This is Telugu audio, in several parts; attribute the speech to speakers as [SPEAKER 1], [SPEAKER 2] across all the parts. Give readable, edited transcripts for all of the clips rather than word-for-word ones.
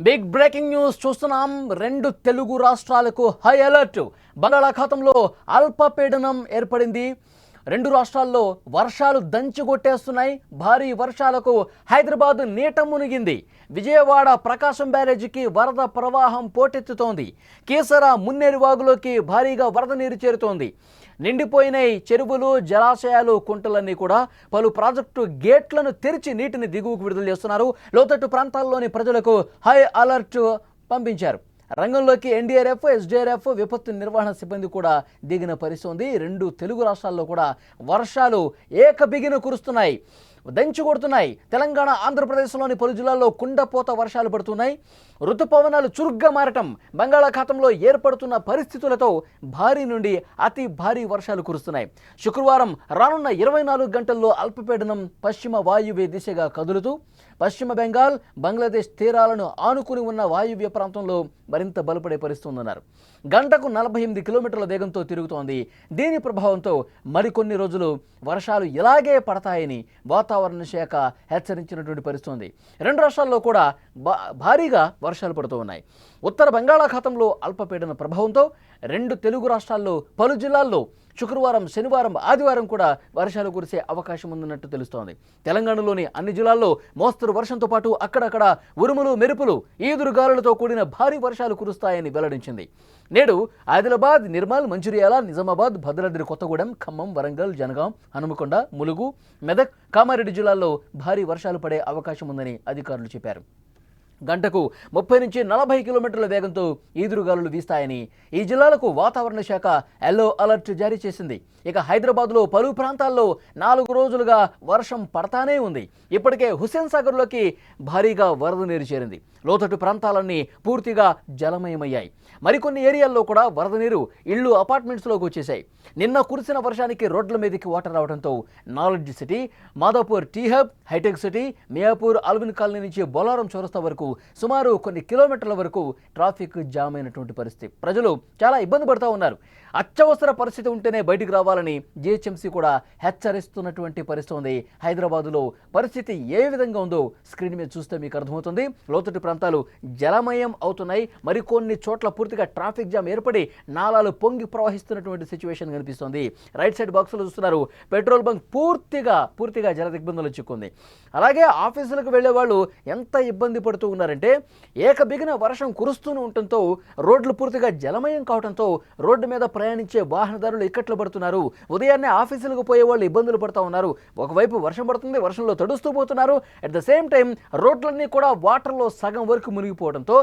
[SPEAKER 1] బిగ్ బ్రేకింగ్ న్యూస్ చూస్తున్నాం. రెండు తెలుగు రాష్ట్రాలకు హై అలర్ట్. బంగాళాఖాతంలో అల్పపీడనం ఏర్పడింది. రెండు రాష్ట్రాల్లో వర్షాలు దంచికొట్టేస్తున్నాయి. భారీ వర్షాలకు హైదరాబాద్ నీట మునిగింది. విజయవాడ ప్రకాశం బ్యారేజీకి వరద ప్రవాహం పోటెత్తుతోంది. కీసర మున్నేరు వాగులోకి భారీగా వరద నీరు చేరుతోంది. నిండిపోయిన చెరువులు, జలాశయాలు, కుంటలన్నీ కూడా పలు ప్రాజెక్టు గేట్లను తెరిచి నీటిని దిగువకు విడుదల చేస్తున్నారు. లోతట్టు ప్రాంతాల్లోని ప్రజలకు హై అలర్ట్ పంపించారు. రంగంలోకి ఎన్డీఆర్ఎఫ్, ఎస్డీఆర్ఎఫ్, విపత్తు నిర్వహణ సిబ్బంది కూడా దిగిన పరిస్థితి. రెండు తెలుగు రాష్ట్రాల్లో కూడా వర్షాలు ఏకబిగిన కురుస్తున్నాయి, దంచి కొడుతున్నాయి. తెలంగాణ, ఆంధ్రప్రదేశ్లోని పలు జిల్లాల్లో కుండపోత వర్షాలు పడుతున్నాయి. ఋతుపవనాలు చురుగ్గా మారటం, బంగాళాఖాతంలో ఏర్పడుతున్న పరిస్థితులతో భారీ నుండి అతి భారీ వర్షాలు కురుస్తున్నాయి. శుక్రవారం రానున్న 24 గంటల్లో అల్పపీడనం పశ్చిమ వాయువ్య దిశగా కదులుతూ పశ్చిమ బెంగాల్, బంగ్లాదేశ్ తీరాలను ఆనుకుని ఉన్న వాయువ్య ప్రాంతంలో మరింత బలపడే పరిస్థితి ఉందన్నారు. గంటకు 48 కిలోమీటర్ల వేగంతో తిరుగుతోంది. దీని ప్రభావంతో మరికొన్ని రోజులు వర్షాలు ఇలాగే పడతాయని వాతావరణ శాఖ హెచ్చరించినటువంటి పరిస్థితి ఉంది. రెండు రాష్ట్రాల్లో కూడా భారీగా వర్షాలు పడుతూ ఉన్నాయి. ఉత్తర బంగాళాఖాతంలో అల్పపీడన ప్రభావంతో రెండు తెలుగు రాష్ట్రాల్లో పలు జిల్లాల్లో శుక్రవారం, శనివారం, ఆదివారం కూడా వర్షాలు కురిసే అవకాశం ఉందన్నట్టు తెలుస్తోంది. తెలంగాణలోని అన్ని జిల్లాల్లో మోస్తరు వర్షంతో పాటు అక్కడక్కడ ఉరుములు, మెరుపులు, ఈదురుగాలులతో కూడిన భారీ వర్షాలు కురుస్తాయని వెల్లడించింది. నేడు ఆదిలాబాద్, నిర్మల్, మంచిర్యాల, నిజామాబాద్, భద్రాద్రి కొత్తగూడెం, ఖమ్మం, వరంగల్, జనగాం, హనుమకొండ, ములుగు, మెదక్, కామారెడ్డి జిల్లాల్లో భారీ వర్షాలు పడే అవకాశం ఉందని అధికారులు చెప్పారు. గంటకు 30 నుంచి 40 కిలోమీటర్ల వేగంతో ఈదురుగాలులు వీస్తాయని ఈ జిల్లాలకు వాతావరణ శాఖ ఎల్లో అలర్ట్ జారీ చేసింది. ఇక హైదరాబాద్లో పలు ప్రాంతాల్లో 4 రోజులుగా వర్షం పడతానే ఉంది. ఇప్పటికే హుస్సేన్ సాగర్లోకి భారీగా వరద నీరు చేరింది. లోతట్టు ప్రాంతాలన్నీ పూర్తిగా జలమయమయ్యాయి. మరికొన్ని ఏరియాల్లో కూడా వరద నీరు ఇళ్లు, అపార్ట్మెంట్స్లోకి వచ్చేసాయి. నిన్న కురిసిన వర్షానికి రోడ్ల మీదకి వాటర్ రావడంతో knowledge city, Madhapur T hub, Hitec City, Miyapur, Alwyn colony నుంచి బొలారం చౌరస్తా వరకు సుమారు కొన్ని కిలోమీటర్ల వరకు ట్రాఫిక్ జామ్ అయినటువంటి పరిస్థితి. ప్రజలు చాలా ఇబ్బంది పడుతూ ఉన్నారు. అత్యవసర పరిస్థితి ఉంటేనే బయటికి రావాలని జీహెచ్ఎంసీ కూడా హెచ్చరిస్తున్నటువంటి పరిస్థితి ఉంది. హైదరాబాదులో పరిస్థితి ఏ విధంగా ఉందో స్క్రీన్ మీద చూస్తే మీకు అర్థమవుతుంది. లోతట్టు ప్రాంతాలు జలమయం అవుతున్నాయి. మరికొన్ని చోట్ల పూర్తిగా ట్రాఫిక్ జామ్ ఏర్పడి నాలాలు పొంగి ప్రవహిస్తున్నటువంటి సిచ్యువేషన్ కనిపిస్తుంది. రైట్ సైడ్ బాక్స్లో చూస్తున్నారు, పెట్రోల్ బంక్ పూర్తిగా జల దిగ్బంధంలో చిక్కుంది. అలాగే ఆఫీసులకు వెళ్లే వాళ్ళు ఎంత ఇబ్బంది పడుతూ ఉన్నారంటే, ఏకబిగిన వర్షం కురుస్తూనే ఉండటంతో రోడ్లు పూర్తిగా జలమయం కావడంతో రోడ్డు మీద ప్రయాణించే వాహనదారులు ఇక్కట్లు పడుతున్నారు. ఉదయాన్నే ఆఫీసులకు పోయే వాళ్ళు ఇబ్బందులు పడుతూ ఉన్నారు. ఒకవైపు వర్షం పడుతుంది, వర్షంలో తడుస్తూ పోతున్నారు. అట్ ద సేమ్ టైం రోడ్లన్నీ కూడా వాటర్లో సగం వరకు మునిగిపోవడంతో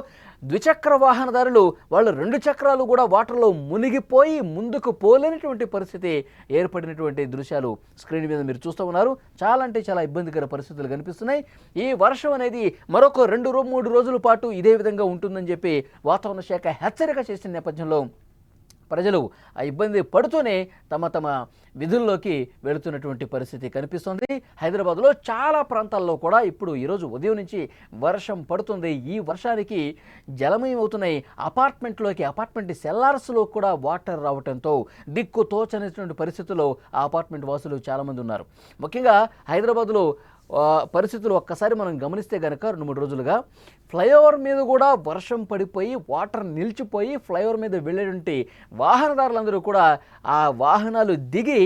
[SPEAKER 1] ద్విచక్ర వాహనదారులు వాళ్ళు 2 చక్రాలు కూడా వాటర్లో మునిగిపోయి ముందుకు పోలేనటువంటి పరిస్థితి ఏర్పడినటువంటి దృశ్యాలు స్క్రీన్ మీద మీరు చూస్తూ ఉన్నారు. చాలా అంటే చాలా ఇబ్బందికర పరిస్థితులు కనిపిస్తున్నాయి. ఈ వర్షం అనేది మరొక 2-3 రోజుల పాటు ఇదే విధంగా ఉంటుందని చెప్పి వాతావరణ శాఖ హెచ్చరిక చేసిన నేపథ్యంలో ప్రజలు ఆ ఇబ్బంది పడుతూనే తమ విధుల్లోకి వెళుతున్నటువంటి పరిస్థితి కనిపిస్తుంది. హైదరాబాద్లో చాలా ప్రాంతాల్లో కూడా ఇప్పుడు ఈరోజు ఉదయం నుంచి వర్షం పడుతుంది. ఈ వర్షానికి జలమయం అవుతున్నాయి. అపార్ట్మెంట్ సెల్లార్స్లో కూడా వాటర్ రావడంతో దిక్కు తోచనటువంటి పరిస్థితుల్లో ఆ అపార్ట్మెంట్ వాసులు చాలామంది ఉన్నారు. ముఖ్యంగా హైదరాబాద్లో పరిస్థితులు ఒక్కసారి మనం గమనిస్తే కనుక 2-3 రోజులుగా ఫ్లైఓవర్ మీద కూడా వర్షం పడిపోయి వాటర్ నిలిచిపోయి ఫ్లైఓవర్ మీద వెళ్ళేటువంటి వాహనదారులందరూ కూడా ఆ వాహనాలు దిగి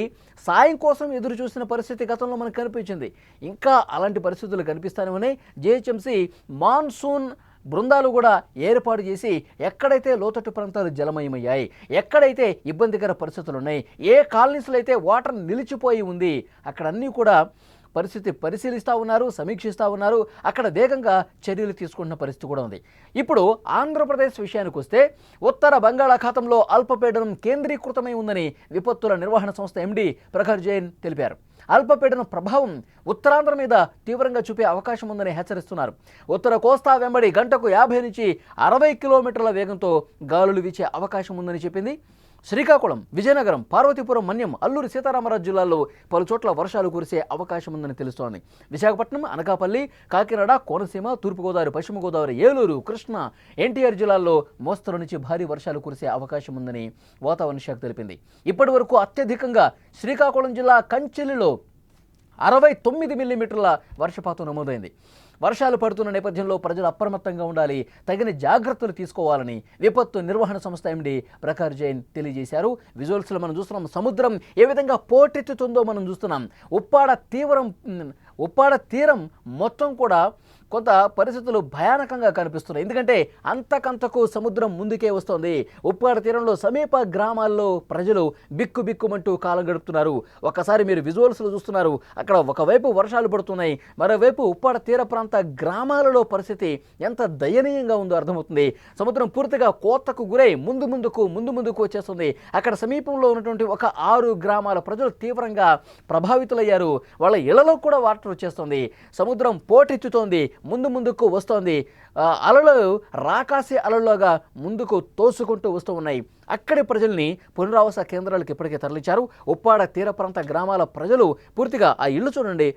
[SPEAKER 1] సాయం కోసం ఎదురు చూసిన పరిస్థితి గతంలో మనకు కనిపించింది. ఇంకా అలాంటి పరిస్థితులు కనిపిస్తానే ఉన్నాయి. జీహెచ్ఎంసీ మాన్సూన్ బృందాలు కూడా ఏర్పాటు చేసి ఎక్కడైతే లోతట్టు ప్రాంతాలు జలమయమయ్యాయి, ఎక్కడైతే ఇబ్బందికర పరిస్థితులు ఉన్నాయి, ఏ కాలనీస్లో అయితే వాటర్ నిలిచిపోయి ఉంది, అక్కడ అన్నీ కూడా పరిస్థితి పరిశీలిస్తూ ఉన్నారు, సమీక్షిస్తూ ఉన్నారు. అక్కడ వేగంగా చర్యలు తీసుకుంటున్న పరిస్థితి కూడా ఉంది. ఇప్పుడు ఆంధ్రప్రదేశ్ విషయానికి వస్తే ఉత్తర బంగాళాఖాతంలో అల్పపీడనం కేంద్రీకృతమై ఉందని విపత్తుల నిర్వహణ సంస్థ ఎండీ ప్రఖర్ జైన్ తెలిపారు. అల్పపీడనం ప్రభావం ఉత్తరాంధ్ర మీద తీవ్రంగా చూపే అవకాశం ఉందని హెచ్చరిస్తున్నారు. ఉత్తర కోస్తా వెంబడి గంటకు 50 నుంచి 60 కిలోమీటర్ల వేగంతో గాలులు వీచే అవకాశం ఉందని చెప్పింది. శ్రీకాకుళం, విజయనగరం, పార్వతీపురం, మన్యం, అల్లూరి సీతారామరాజు జిల్లాల్లో పలు చోట్ల వర్షాలు కురిసే అవకాశం ఉందని తెలుస్తోంది. విశాఖపట్నం, అనకాపల్లి, కాకినాడ, కోనసీమ, తూర్పుగోదావరి, పశ్చిమ గోదావరి, ఏలూరు, కృష్ణా, ఎన్టీఆర్ జిల్లాల్లో మోస్తరు నుంచి భారీ వర్షాలు కురిసే అవకాశం ఉందని వాతావరణ శాఖ తెలిపింది. ఇప్పటి వరకు అత్యధికంగా శ్రీకాకుళం జిల్లా కంచెలిలో 69 మిల్లీమీటర్ల వర్షపాతం నమోదైంది. వర్షాలు పడుతున్న నేపథ్యంలో ప్రజలు అప్రమత్తంగా ఉండాలి, తగిన జాగ్రత్తలు తీసుకోవాలని విపత్తు నిర్వహణ సంస్థ ఎండి ప్రకాష్ జైన్ తెలియజేశారు. విజువల్స్లో మనం చూస్తున్నాం, సముద్రం ఏ విధంగా పోటెత్తుతుందో మనం చూస్తున్నాం. ఉప్పాడ తీరం మొత్తం కూడా కొంత పరిస్థితులు భయానకంగా కనిపిస్తున్నాయి. ఎందుకంటే అంతకంతకు సముద్రం ముందుకే వస్తోంది. ఉప్పాడ తీరంలో సమీప గ్రామాల్లో ప్రజలు బిక్కుబిక్కుమంటూ కాలం గడుపుతున్నారు. ఒక్కసారి మీరు విజువల్స్లో చూస్తున్నారు, అక్కడ ఒకవైపు వర్షాలు పడుతున్నాయి, మరోవైపు ఉప్పాడ తీర ప్రాంత గ్రామాలలో పరిస్థితి ఎంత దయనీయంగా ఉందో అర్థమవుతుంది. సముద్రం పూర్తిగా కోతకు గురై ముందుకు వచ్చేస్తుంది. అక్కడ సమీపంలో ఉన్నటువంటి ఒక 6 గ్రామాల ప్రజలు తీవ్రంగా ప్రభావితులయ్యారు. వాళ్ళ ఇళ్లలో కూడా వాటర్ వచ్చేస్తుంది. సముద్రం పోటెత్తుతోంది, ముందుకు వస్తోంది. అలలు రాకాసి అలల్లోగా ముందుకు తోసుకుంటూ వస్తూ ఉన్నాయి. అక్కడి ప్రజల్ని పునరావాస కేంద్రాలకు ఇప్పటికే తరలించారు. ఉప్పాడ తీర ప్రాంత గ్రామాల ప్రజలు పూర్తిగా ఆ ఇల్లు చూడండి,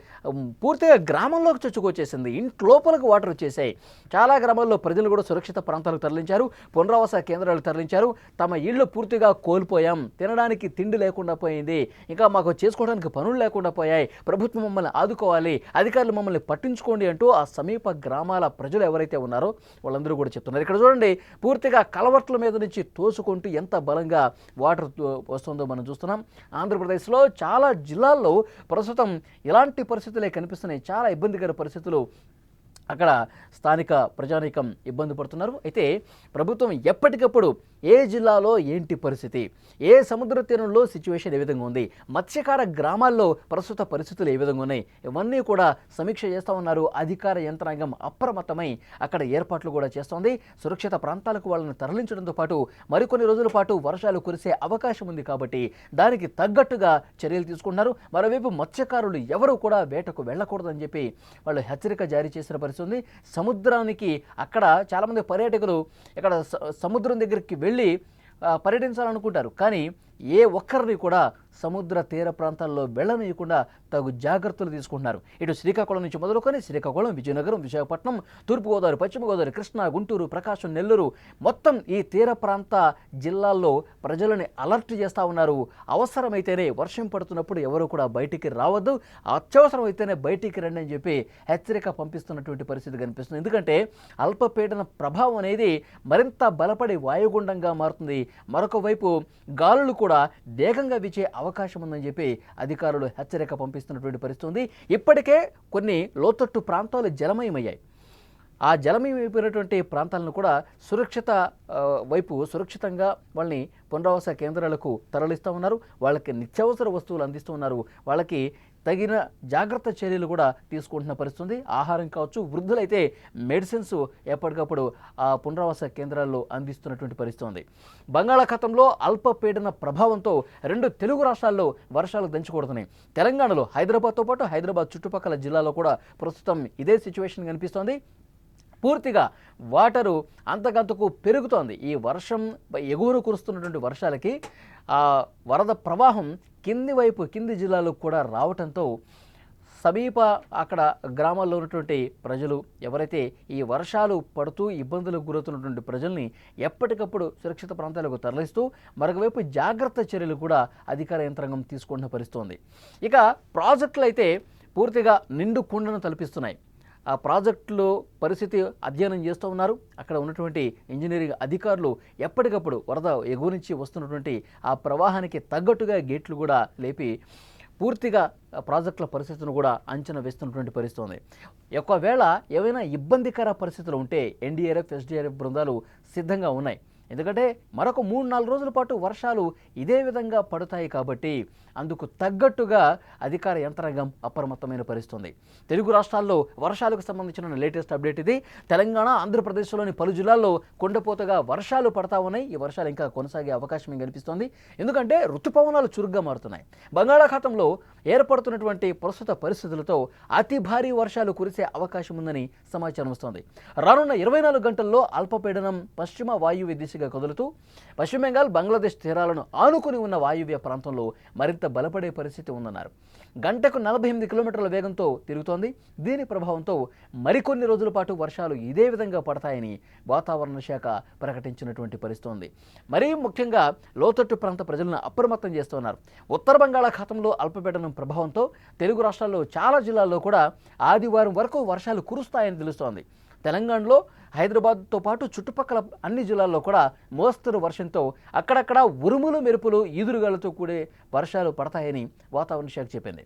[SPEAKER 1] పూర్తిగా గ్రామంలోకి చొచ్చుకొచ్చేసింది. ఇంటి లోపలికి వాటర్ వచ్చేసాయి. చాలా గ్రామాల్లో ప్రజలు కూడా సురక్షిత ప్రాంతాలకు తరలించారు, పునరావాస కేంద్రాలకు తరలించారు. తమ ఇళ్ళు పూర్తిగా కోల్పోయాం, తినడానికి తిండి లేకుండా పోయింది, ఇంకా మాకు చేసుకోవడానికి పనులు లేకుండా పోయాయి, ప్రభుత్వం మమ్మల్ని ఆదుకోవాలి, అధికారులు మమ్మల్ని పట్టించుకోండి అంటూ ఆ సమీప గ్రామాల ప్రజలు ఎవరైతే ఉన్నారో వాళ్ళందరూ కూడా చెప్తున్నారు. ఇక్కడ చూడండి, పూర్తిగా కలవట్ల మీద నుంచి తోసుకుంటూ ఎంత బలంగా వాటర్ వస్తుందో మనం చూస్తున్నాం. ఆంధ్రప్రదేశ్లో చాలా జిల్లాల్లో ప్రస్తుతం ఇలాంటి పరిస్థితులే కనిపిస్తున్నాయి. చాలా ఇబ్బందికర పరిస్థితులు అక్కడ స్థానిక ప్రజానీకం ఇబ్బంది పడుతున్నారు. అయితే ప్రభుత్వం ఎప్పటికప్పుడు ఏ జిల్లాలో ఏంటి పరిస్థితి, ఏ సముద్ర తీరంలో సిచ్యువేషన్ ఏ విధంగా ఉంది, మత్స్యకార గ్రామాల్లో ప్రస్తుత పరిస్థితులు ఏ విధంగా ఉన్నాయి, ఇవన్నీ కూడా సమీక్ష చేస్తూ ఉన్నారు. అధికార యంత్రాంగం అప్రమత్తమై అక్కడ ఏర్పాట్లు కూడా చేస్తోంది. సురక్షిత ప్రాంతాలకు వాళ్ళని తరలించడంతో పాటు మరికొన్ని రోజుల పాటు వర్షాలు కురిసే అవకాశం ఉంది కాబట్టి దానికి తగ్గట్టుగా చర్యలు తీసుకుంటున్నారు. మరోవైపు మత్స్యకారులు ఎవరు కూడా వేటకు వెళ్ళకూడదని చెప్పి వాళ్ళు హెచ్చరిక జారీ చేసిన పరిస్థితి ఉంది. సముద్రానికి అక్కడ చాలామంది పర్యాటకులు ఇక్కడ సముద్రం దగ్గరికి వెళ్ళి పర్యటించాలనుకుంటారు, కానీ ఏ ఒక్కరిని కూడా సముద్ర తీర ప్రాంతాల్లో వెళ్ళనీయకుండా తగు జాగ్రత్తలు తీసుకుంటున్నారు. ఇటు శ్రీకాకుళం నుంచి మొదలుకొని శ్రీకాకుళం, విజయనగరం, విశాఖపట్నం, తూర్పుగోదావరి, పశ్చిమ గోదావరి, కృష్ణా, గుంటూరు, ప్రకాశం, నెల్లూరు, మొత్తం ఈ తీర ప్రాంత జిల్లాల్లో ప్రజలని అలర్ట్ చేస్తూ ఉన్నారు. అవసరమైతేనే వర్షం పడుతున్నప్పుడు ఎవరు కూడా బయటికి రావద్దు, అత్యవసరం అయితేనే బయటికి రండి అని చెప్పి హెచ్చరిక పంపిస్తున్నటువంటి పరిస్థితి కనిపిస్తుంది. ఎందుకంటే అల్పపీడన ప్రభావం అనేది మరింత బలపడి వాయుగుండంగా మారుతుంది. మరొక వైపు గాలులు కూడా వేగంగా వీచే అవకాశం ఉందని చెప్పి అధికారులు హెచ్చరిక పంపిస్తున్నటువంటి పరిస్థితి ఉంది. ఇప్పటికే కొన్ని లోతట్టు ప్రాంతాలు జలమయమయ్యాయి. ఆ జలమయమైపోయినటువంటి ప్రాంతాలను కూడా సురక్షితంగా వాళ్ళని పునరావాస కేంద్రాలకు తరలిస్తూ ఉన్నారు. వాళ్ళకి నిత్యావసర వస్తువులు అందిస్తూ ఉన్నారు. వాళ్ళకి తగిన జాగ్రత్త చర్యలు కూడా తీసుకుంటున్న పరిస్థితి. ఆహారం కావచ్చు, వృద్ధులైతే మెడిసిన్స్ ఎప్పటికప్పుడు ఆ పునరావాస కేంద్రాల్లో అందిస్తున్నటువంటి పరిస్థితి ఉంది. బంగాళాఖాతంలో అల్పపీడన ప్రభావంతో 2 తెలుగు రాష్ట్రాల్లో వర్షాలు దంచుకొడుతున్నాయి. తెలంగాణలో హైదరాబాద్తో పాటు హైదరాబాద్ చుట్టుపక్కల జిల్లాలో కూడా ప్రస్తుతం ఇదే సిచ్యువేషన్ కనిపిస్తోంది. పూర్తిగా వాటరు అంతకంతకు పెరుగుతోంది. ఈ వర్షం ఎగువన కురుస్తున్నటువంటి వర్షాలకి ఆ వరద ప్రవాహం కింది జిల్లాలకు కూడా రావడంతో సమీప అక్కడ గ్రామాల్లో ఉన్నటువంటి ప్రజలు ఎవరైతే ఈ వర్షాలు పడుతూ ఇబ్బందులకు గురవుతున్నటువంటి ప్రజల్ని ఎప్పటికప్పుడు సురక్షిత ప్రాంతాలకు తరలిస్తూ మరొకవైపు జాగ్రత్త చర్యలు కూడా అధికార యంత్రాంగం తీసుకుంటున్న పరిస్థితి. ఇక ప్రాజెక్టులు అయితే పూర్తిగా నిండు కుండను తలపిస్తున్నాయి. ఆ ప్రాజెక్టులో పరిస్థితి అధ్యయనం చేస్తూ ఉన్నారు. అక్కడ ఉన్నటువంటి ఇంజనీరింగ్ అధికారులు ఎప్పటికప్పుడు వరద ఎగువ నుంచి వస్తున్నటువంటి ఆ ప్రవాహానికి తగ్గట్టుగా గేట్లు కూడా లేపి పూర్తిగా ప్రాజెక్టుల పరిస్థితిని కూడా అంచనా వేస్తున్నటువంటి పరిస్థితి ఉంది. ఒకవేళ ఏవైనా ఇబ్బందికర పరిస్థితులు ఉంటే ఎన్డీఆర్ఎఫ్, ఎస్డీఆర్ఎఫ్ బృందాలు సిద్ధంగా ఉన్నాయి. ఎందుకంటే మరొక 3-4 రోజుల పాటు వర్షాలు ఇదే విధంగా పడతాయి కాబట్టి అందుకు తగ్గట్టుగా అధికార యంత్రాంగం అప్రమత్తమైన పరిస్థితి. తెలుగు రాష్ట్రాల్లో వర్షాలకు సంబంధించిన లేటెస్ట్ అప్డేట్ ఇది. తెలంగాణ, ఆంధ్రప్రదేశ్లోని పలు జిల్లాల్లో కుండపోతగా వర్షాలు పడతా ఉన్నాయి. ఈ వర్షాలు ఇంకా కొనసాగే అవకాశం కనిపిస్తోంది. ఎందుకంటే ఋతుపవనాలు చురుగ్గా మారుతున్నాయి. బంగాళాఖాతంలో ఏర్పడుతున్నటువంటి ప్రస్తుత పరిస్థితులతో అతి భారీ వర్షాలు కురిసే అవకాశం ఉందని సమాచారం వస్తోంది. రానున్న 24 గంటల్లో అల్పపీడనం పశ్చిమ వాయువ్య దిశగా దిశగా కదులుతూ పశ్చిమ బెంగాల్, బంగ్లాదేశ్ తీరాలను ఆనుకుని ఉన్న వాయువ్య ప్రాంతంలో మరింత బలపడే పరిస్థితి ఉందన్నారు. గంటకు 48 కిలోమీటర్ల వేగంతో తిరుగుతోంది. దీని ప్రభావంతో మరికొన్ని రోజుల పాటు వర్షాలు ఇదే విధంగా పడతాయని వాతావరణ శాఖ ప్రకటించినటువంటి పరిస్థితి ఉంది. మరీ ముఖ్యంగా లోతట్టు ప్రాంత ప్రజలను అప్రమత్తం చేస్తున్నారు. ఉత్తర బంగాళాఖాతంలో అల్పపీడనం ప్రభావంతో తెలుగు రాష్ట్రాల్లో చాలా జిల్లాల్లో కూడా ఆదివారం వరకు వర్షాలు కురుస్తాయని తెలుస్తోంది. తెలంగాణలో హైదరాబాద్తో పాటు చుట్టుపక్కల అన్ని జిల్లాల్లో కూడా మోస్తరు వర్షంతో అక్కడక్కడ ఉరుములు, మెరుపులు, ఈదురుగాలతో కూడే వర్షాలు పడతాయని వాతావరణ శాఖ చెప్పింది.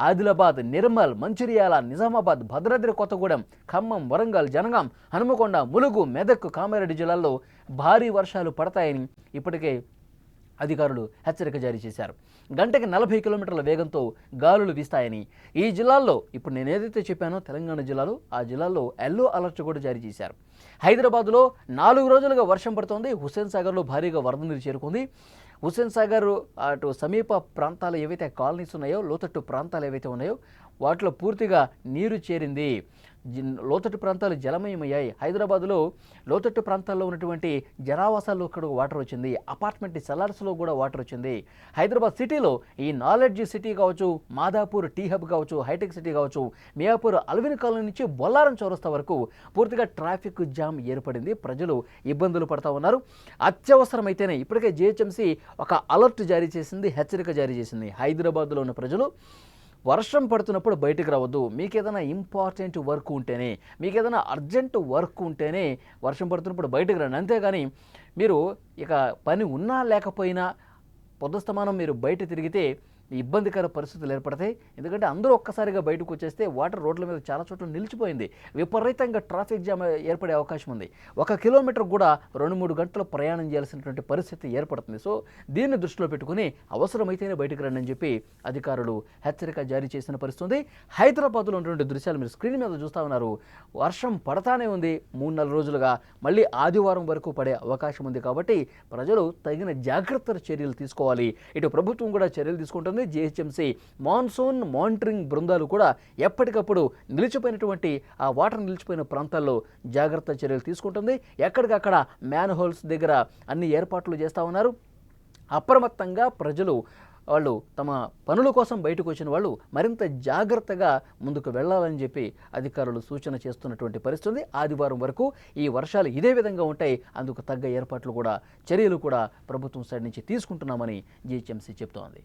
[SPEAKER 1] ఆదిలాబాద్, నిర్మల్, మంచిర్యాల, నిజామాబాద్, భద్రాద్రి కొత్తగూడెం, ఖమ్మం, వరంగల్, జనగాం, హనుమకొండ, ములుగు, మెదక్, కామారెడ్డి జిల్లాల్లో భారీ వర్షాలు పడతాయని ఇప్పటికే అధికారులు హెచ్చరిక జారీ చేశారు. గంటకి 40 కిలోమీటర్ల వేగంతో గాలులు వీస్తాయని, ఈ జిల్లాల్లో ఇప్పుడు నేను ఏదైతే చెప్పానో తెలంగాణ జిల్లాలో ఆ జిల్లాల్లో ఎల్లో అలర్ట్ కూడా జారీ చేశారు. హైదరాబాద్లో 4 రోజులుగా వర్షం పడుతోంది. హుస్సేన్ సాగర్లో భారీగా వరద నీరు చేరుకుంది. హుస్సేన్ సాగర్ అటు సమీప ప్రాంతాలు ఏవైతే కాలనీస్ ఉన్నాయో, లోతట్టు ప్రాంతాలు ఏవైతే ఉన్నాయో వాటిలో పూర్తిగా నీరు చేరింది. లోతట్టు ప్రాంతాలు జలమయమయ్యాయి. హైదరాబాద్లో లోతట్టు ప్రాంతాల్లో ఉన్నటువంటి జనావాసాల్లో ఇక్కడ వాటర్ వచ్చింది. అపార్ట్మెంట్ సెల్లర్స్లో కూడా వాటర్ వచ్చింది. హైదరాబాద్ సిటీలో ఈ నాలెడ్జ్ సిటీ కావచ్చు, మాదాపూర్ టీ హబ్ కావచ్చు, హైటెక్ సిటీ కావచ్చు, మియాపూర్ అల్విన్ కాలనీ నుంచి బొల్లారం చౌరస్తా వరకు పూర్తిగా ట్రాఫిక్ జామ్ ఏర్పడింది. ప్రజలు ఇబ్బందులు పడతా ఉన్నారు. అత్యవసరమైతేనే ఇప్పటికే జిహెచ్ఎంసీ ఒక అలర్ట్ జారీ చేసింది, హెచ్చరిక జారీ చేసింది. హైదరాబాద్లో ఉన్న ప్రజలు వర్షం పడుతున్నప్పుడు బయటకు రావద్దు. మీకు ఏదైనా ఇంపార్టెంట్ వర్క్ ఉంటేనే, మీకు ఏదైనా అర్జెంట్ వర్క్ ఉంటేనే వర్షం పడుతున్నప్పుడు బయటకు రండి. అంతేగాని మీరు ఇక పని ఉన్నా లేకపోయినా పొద్దుస్తమానం మీరు బయట తిరిగితే ఇబ్బందికర పరిస్థితులు ఏర్పడతాయి. ఎందుకంటే అందరూ ఒక్కసారిగా బయటకు వచ్చేస్తే వాటర్ రోడ్ల మీద చాలా చోట్ల నిలిచిపోయింది. విపరీతంగా ట్రాఫిక్ జామ్ ఏర్పడే అవకాశం ఉంది. 1 కిలోమీటర్ కూడా 2-3 గంటలు ప్రయాణం చేయాల్సినటువంటి పరిస్థితి ఏర్పడుతుంది. సో దీన్ని దృష్టిలో పెట్టుకుని అవసరమైతేనే బయటకు రండి అని చెప్పి అధికారులు హెచ్చరిక జారీ చేసిన పరిస్థితి ఉంది. హైదరాబాద్లో ఉన్నటువంటి దృశ్యాలు మీరు స్క్రీన్ మీద చూస్తూ ఉన్నారు. వర్షం పడతానే ఉంది 3-4 రోజులుగా. మళ్ళీ ఆదివారం వరకు పడే అవకాశం ఉంది. కాబట్టి ప్రజలు తగిన జాగ్రత్త చర్యలు తీసుకోవాలి. ఇటు ప్రభుత్వం కూడా చర్యలు తీసుకుంటుంది. జిహెచ్ఎంసీ మాన్సూన్ మానిటరింగ్ బృందాలు కూడా ఎప్పటికప్పుడు నిలిచిపోయినటువంటి ఆ వాటర్ నిలిచిపోయిన ప్రాంతాల్లో జాగ్రత్త చర్యలు తీసుకుంటుంది. ఎక్కడికక్కడ మ్యాన్ హోల్స్ దగ్గర అన్ని ఏర్పాట్లు చేస్తూ ఉన్నారు. అప్రమత్తంగా ప్రజలు వాళ్ళు తమ పనుల కోసం బయటకు వచ్చిన వాళ్ళు మరింత జాగ్రత్తగా ముందుకు వెళ్ళాలని చెప్పి అధికారులు సూచన చేస్తున్నటువంటి పరిస్థితి. ఆదివారం వరకు ఈ వర్షాలు ఇదే విధంగా ఉంటాయి. అందుకు తగ్గ ఏర్పాట్లు కూడా, చర్యలు కూడా ప్రభుత్వం సైడ్ నుంచి తీసుకుంటున్నామని జిహెచ్ఎంసీ చెప్తోంది.